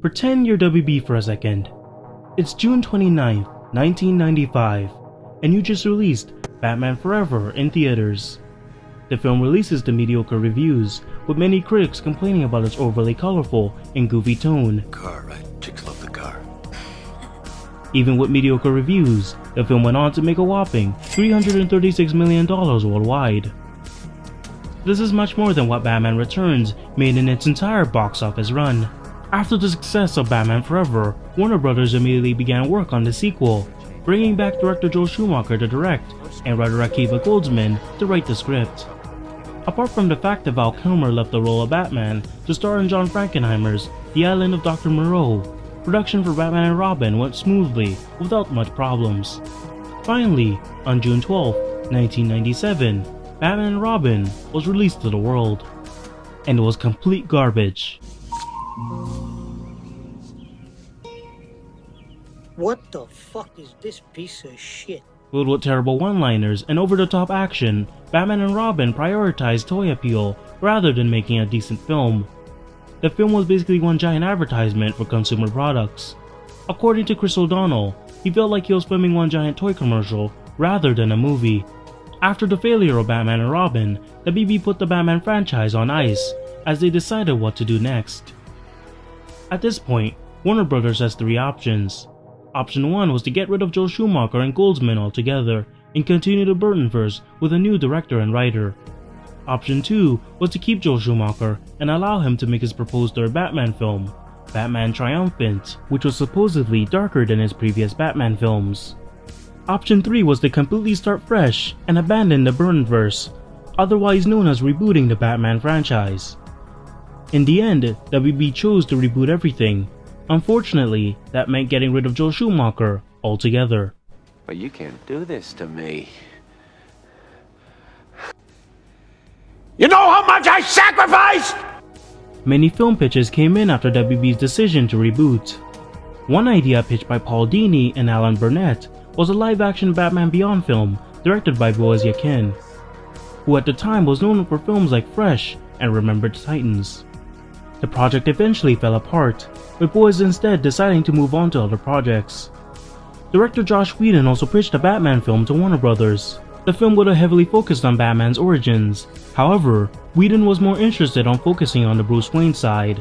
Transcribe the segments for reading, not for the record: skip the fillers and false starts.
Pretend you're WB for a second. It's June 29th, 1995, and you just released Batman Forever in theaters. The film releases to mediocre reviews, with many critics complaining about its overly colorful and goofy tone. Car, right? Chicks love the car. Even with mediocre reviews, the film went on to make a whopping $336 million worldwide. This is much more than what Batman Returns made in its entire box office run. After the success of Batman Forever, Warner Bros. Immediately began work on the sequel, bringing back director Joel Schumacher to direct and writer Akiva Goldsman to write the script. Apart from the fact that Val Kilmer left the role of Batman to star in John Frankenheimer's The Island of Dr. Moreau, production for Batman and Robin went smoothly without much problems. Finally, on June 12, 1997, Batman and Robin was released to the world, and it was complete garbage. What the fuck is this piece of shit? Filled with terrible one-liners and over-the-top action, Batman and Robin prioritized toy appeal rather than making a decent film. The film was basically one giant advertisement for consumer products. According to Chris O'Donnell, he felt like he was filming one giant toy commercial rather than a movie. After the failure of Batman and Robin, the WB put the Batman franchise on ice as they decided what to do next. At this point, Warner Bros. Has three options. Option 1 was to get rid of Joel Schumacher and Goldsman altogether and continue the Burtonverse with a new director and writer. Option 2 was to keep Joel Schumacher and allow him to make his proposed third Batman film, Batman Triumphant, which was supposedly darker than his previous Batman films. Option 3 was to completely start fresh and abandon the Burtonverse, otherwise known as rebooting the Batman franchise. In the end, WB chose to reboot everything. Unfortunately, that meant getting rid of Joel Schumacher altogether. But you can't do this to me. You know how much I sacrificed?! Many film pitches came in after WB's decision to reboot. One idea pitched by Paul Dini and Alan Burnett was a live-action Batman Beyond film directed by Boaz Yakin, who at the time was known for films like Fresh and Remembered Titans. The project eventually fell apart, with Boaz instead deciding to move on to other projects. Director Joss Whedon also pitched a Batman film to Warner Bros. The film would have heavily focused on Batman's origins. However, Whedon was more interested on focusing on the Bruce Wayne side.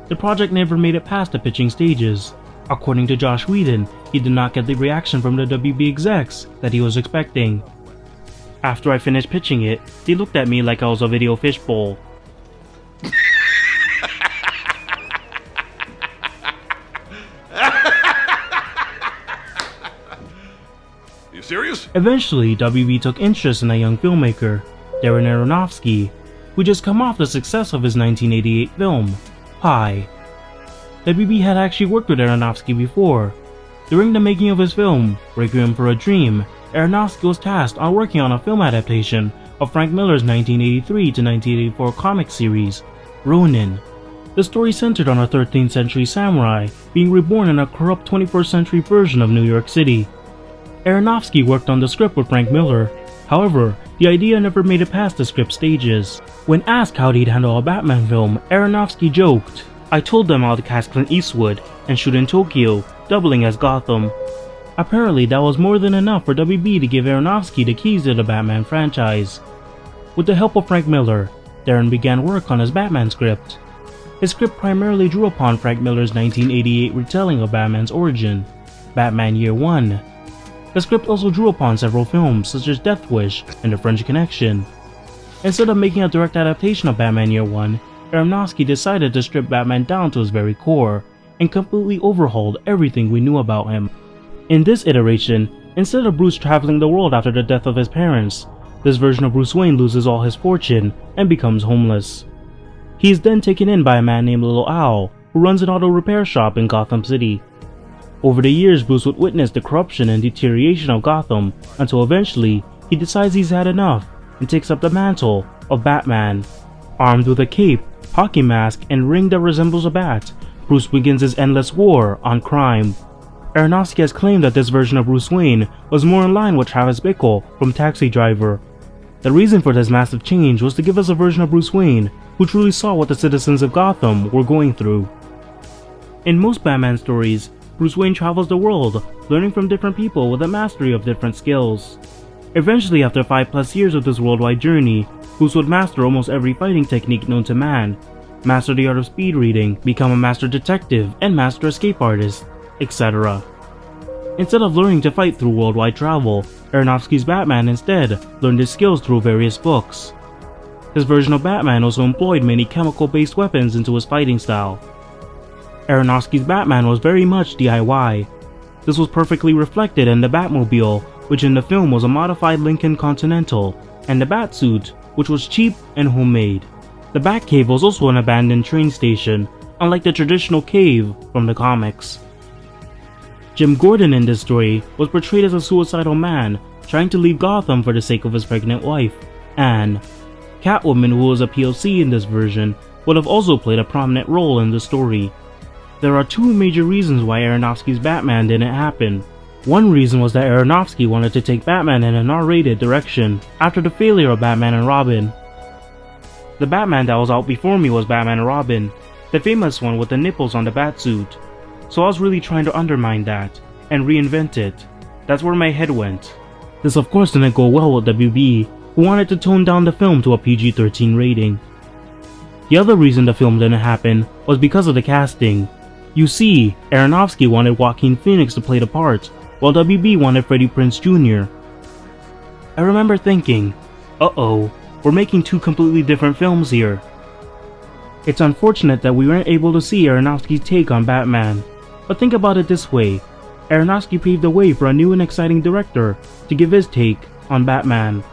The project never made it past the pitching stages. According to Joss Whedon, he did not get the reaction from the WB execs that he was expecting. After I finished pitching it, they looked at me like I was a video fishbowl. Serious? Eventually, WB took interest in a young filmmaker, Darren Aronofsky, who just come off the success of his 1988 film, Pi. WB had actually worked with Aronofsky before. During the making of his film, Requiem for a Dream, Aronofsky was tasked on working on a film adaptation of Frank Miller's 1983 to 1984 comic series, Ronin. The story centered on a 13th century samurai being reborn in a corrupt 21st century version of New York City. Aronofsky worked on the script with Frank Miller. However, the idea never made it past the script stages. When asked how he'd handle a Batman film, Aronofsky joked, "I told them how to cast Clint Eastwood and shoot in Tokyo, doubling as Gotham." Apparently, that was more than enough for WB to give Aronofsky the keys to the Batman franchise. With the help of Frank Miller, Darren began work on his Batman script. His script primarily drew upon Frank Miller's 1988 retelling of Batman's origin, Batman Year One. The script also drew upon several films such as Death Wish and The French Connection. Instead of making a direct adaptation of Batman Year One, Aronofsky decided to strip Batman down to his very core and completely overhauled everything we knew about him. In this iteration, instead of Bruce traveling the world after the death of his parents, this version of Bruce Wayne loses all his fortune and becomes homeless. He is then taken in by a man named Little Al, who runs an auto repair shop in Gotham City. Over the years, Bruce would witness the corruption and deterioration of Gotham until eventually he decides he's had enough and takes up the mantle of Batman. Armed with a cape, hockey mask, and ring that resembles a bat, Bruce begins his endless war on crime. Aronofsky has claimed that this version of Bruce Wayne was more in line with Travis Bickle from Taxi Driver. The reason for this massive change was to give us a version of Bruce Wayne who truly saw what the citizens of Gotham were going through. In most Batman stories, Bruce Wayne travels the world, learning from different people with a mastery of different skills. Eventually, after 5+ years of this worldwide journey, Bruce would master almost every fighting technique known to man, master the art of speed reading, become a master detective, and master escape artist, etc. Instead of learning to fight through worldwide travel, Aronofsky's Batman instead learned his skills through various books. His version of Batman also employed many chemical-based weapons into his fighting style. Aronofsky's Batman was very much DIY. This was perfectly reflected in the Batmobile, which in the film was a modified Lincoln Continental, and the Batsuit, which was cheap and homemade. The Batcave was also an abandoned train station, unlike the traditional cave from the comics. Jim Gordon in this story was portrayed as a suicidal man trying to leave Gotham for the sake of his pregnant wife, Anne. Catwoman, who was a POC in this version, would have also played a prominent role in the story. There are two major reasons why Aronofsky's Batman didn't happen. One reason was that Aronofsky wanted to take Batman in an R-rated direction after the failure of Batman and Robin. The Batman that was out before me was Batman and Robin, the famous one with the nipples on the Batsuit. So I was really trying to undermine that, and reinvent it. That's where my head went. This of course didn't go well with WB, who wanted to tone down the film to a PG-13 rating. The other reason the film didn't happen was because of the casting. You see, Aronofsky wanted Joaquin Phoenix to play the part, while WB wanted Freddie Prinze Jr. I remember thinking, uh-oh, we're making two completely different films here. It's unfortunate that we weren't able to see Aronofsky's take on Batman, but think about it this way, Aronofsky paved the way for a new and exciting director to give his take on Batman.